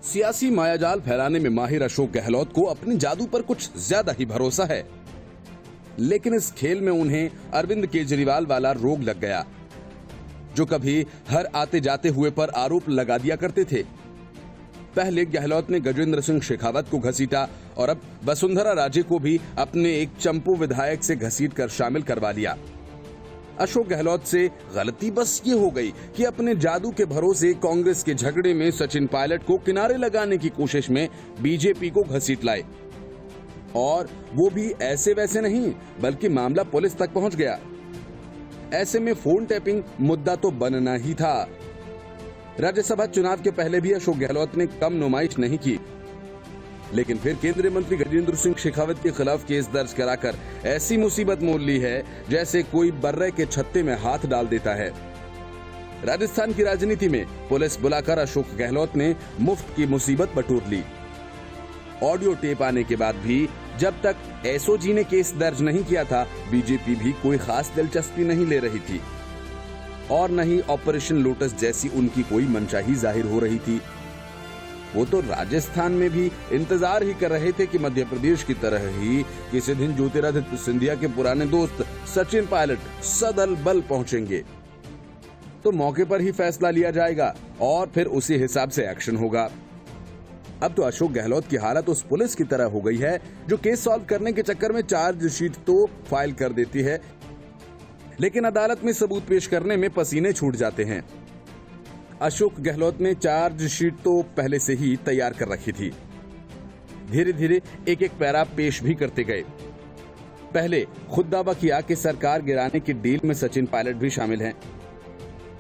सियासी मायाजाल फैलाने में माहिर अशोक गहलोत को अपनी जादू पर कुछ ज्यादा ही भरोसा है, लेकिन इस खेल में उन्हें अरविंद केजरीवाल वाला रोग लग गया, जो कभी हर आते जाते हुए पर आरोप लगा दिया करते थे। पहले गहलोत ने गजेंद्र सिंह शेखावत को घसीटा और अब वसुंधरा राजे को भी अपने एक चंपू विधायक से घसीट कर शामिल करवा लिया। अशोक गहलोत से गलती बस ये हो गई कि अपने जादू के भरोसे कांग्रेस के झगड़े में सचिन पायलट को किनारे लगाने की कोशिश में बीजेपी को घसीट लाए, और वो भी ऐसे वैसे नहीं, बल्कि मामला पुलिस तक पहुंच गया। ऐसे में फोन टैपिंग मुद्दा तो बनना ही था। राज्यसभा चुनाव के पहले भी अशोक गहलोत ने कम नुमाइश नहीं की, लेकिन फिर केंद्रीय मंत्री गजेंद्र सिंह शेखावत के खिलाफ केस दर्ज कराकर ऐसी मुसीबत मोल ली है जैसे कोई बर्रे के छत्ते में हाथ डाल देता है। राजस्थान की राजनीति में पुलिस बुलाकर अशोक गहलोत ने मुफ्त की मुसीबत बटोर ली। ऑडियो टेप आने के बाद भी जब तक एसओजी ने केस दर्ज नहीं किया था, बीजेपी भी कोई खास दिलचस्पी नहीं ले रही थी और न ही ऑपरेशन लोटस जैसी उनकी कोई मनचाही जाहिर हो रही थी। वो तो राजस्थान में भी इंतजार ही कर रहे थे कि मध्य प्रदेश की तरह ही किसी दिन ज्योतिरादित्य सिंधिया के पुराने दोस्त सचिन पायलट सदल बल पहुंचेंगे, तो मौके पर ही फैसला लिया जाएगा और फिर उसी हिसाब से एक्शन होगा। अब तो अशोक गहलोत की हालत उस पुलिस की तरह हो गई है जो केस सॉल्व करने के चक्कर में चार्जशीट तो फाइल कर देती है, लेकिन अदालत में सबूत पेश करने में पसीने छूट जाते हैं। अशोक गहलोत ने चार्जशीट तो पहले से ही तैयार कर रखी थी। धीरे धीरे एक एक पैरा पेश भी करते गए। पहले खुद दावा किया कि सरकार गिराने की डील में सचिन पायलट भी शामिल हैं,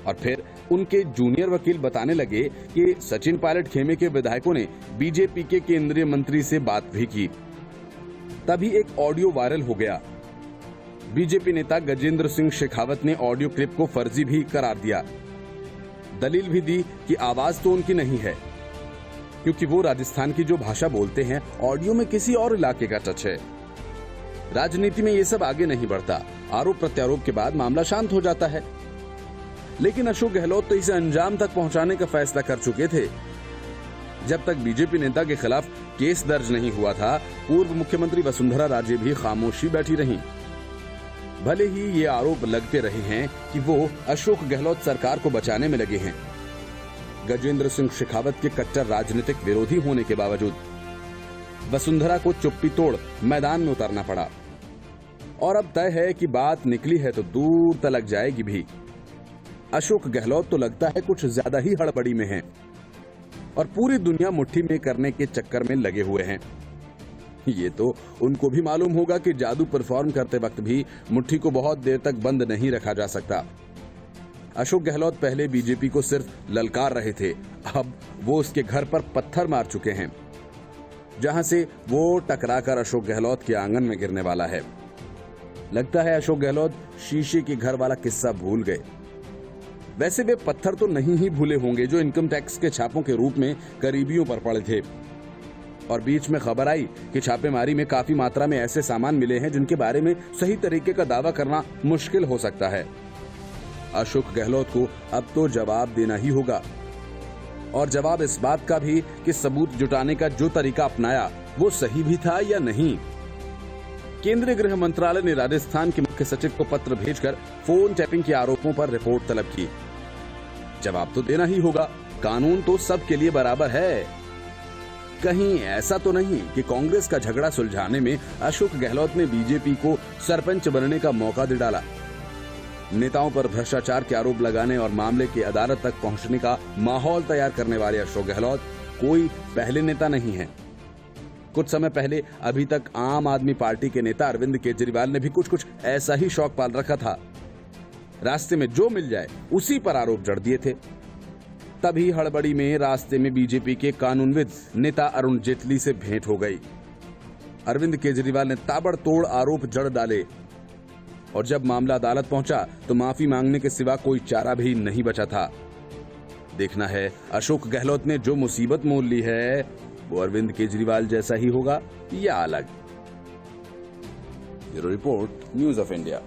और फिर उनके जूनियर वकील बताने लगे कि सचिन पायलट खेमे के विधायकों ने बीजेपी के केंद्रीय मंत्री से बात भी की। तभी एक ऑडियो वायरल हो गया। बीजेपी नेता गजेंद्र सिंह शेखावत ने ऑडियो क्लिप को फर्जी भी करार दिया। दलील भी दी कि आवाज तो उनकी नहीं है, क्योंकि वो राजस्थान की जो भाषा बोलते हैं, ऑडियो में किसी और इलाके का टच है। राजनीति में ये सब आगे नहीं बढ़ता। आरोप प्रत्यारोप के बाद मामला शांत हो जाता है, लेकिन अशोक गहलोत तो इसे अंजाम तक पहुंचाने का फैसला कर चुके थे। जब तक बीजेपी नेता के खिलाफ केस दर्ज नहीं हुआ था, पूर्व मुख्यमंत्री वसुंधरा राजे भी खामोशी बैठी रहीं। भले ही ये आरोप लगते रहे हैं कि वो अशोक गहलोत सरकार को बचाने में लगे हैं, गजेंद्र सिंह शेखावत के कट्टर राजनीतिक विरोधी होने के बावजूद वसुंधरा को चुप्पी तोड़ मैदान में उतरना पड़ा। और अब तय है कि बात निकली है तो दूर तलक जाएगी भी। अशोक गहलोत तो लगता है कुछ ज्यादा ही हड़बड़ी में हैं और पूरी दुनिया मुट्ठी में करने के चक्कर में लगे हुए हैं। ये तो उनको भी मालूम होगा कि जादू परफॉर्म करते वक्त भी मुट्ठी को बहुत देर तक बंद नहीं रखा जा सकता। अशोक गहलोत पहले बीजेपी को सिर्फ ललकार रहे थे, अब वो उसके घर पर पत्थर मार चुके हैं, जहां से वो टकराकर अशोक गहलोत के आंगन में गिरने वाला है। लगता है अशोक गहलोत शीशे के घर वाला किस्सा भूल गए। वैसे वे पत्थर तो नहीं ही भूले होंगे जो इनकम टैक्स के छापों के रूप में करीबियों पर पड़े थे, और बीच में खबर आई कि छापेमारी में काफी मात्रा में ऐसे सामान मिले हैं जिनके बारे में सही तरीके का दावा करना मुश्किल हो सकता है। अशोक गहलोत को अब तो जवाब देना ही होगा, और जवाब इस बात का भी कि सबूत जुटाने का जो तरीका अपनाया वो सही भी था या नहीं। केंद्रीय गृह मंत्रालय ने राजस्थान के मुख्य सचिव को पत्र भेजकर फोन टैपिंग के आरोपों पर रिपोर्ट तलब की। जवाब तो देना ही होगा, कानून तो सबके लिए बराबर है। कहीं ऐसा तो नहीं कि कांग्रेस का झगड़ा सुलझाने में अशोक गहलोत ने बीजेपी को सरपंच बनने का मौका दे डाला। नेताओं पर भ्रष्टाचार के आरोप लगाने और मामले की अदालत तक पहुंचने का माहौल तैयार करने वाले अशोक गहलोत कोई पहले नेता नहीं है। कुछ समय पहले अभी तक आम आदमी पार्टी के नेता अरविंद केजरीवाल ने भी कुछ ऐसा ही शौक पाल रखा था। रास्ते में जो मिल जाए उसी पर आरोप जड़ दिए थे। तभी हड़बड़ी में रास्ते में बीजेपी के कानूनविद नेता अरुण जेटली से भेंट हो गई। अरविंद केजरीवाल ने ताबड़तोड़ आरोप जड़ डाले, और जब मामला अदालत पहुंचा तो माफी मांगने के सिवा कोई चारा भी नहीं बचा था। देखना है अशोक गहलोत ने जो मुसीबत मोल ली है वो अरविंद केजरीवाल जैसा ही होगा या अलग। Bureau report, news of India.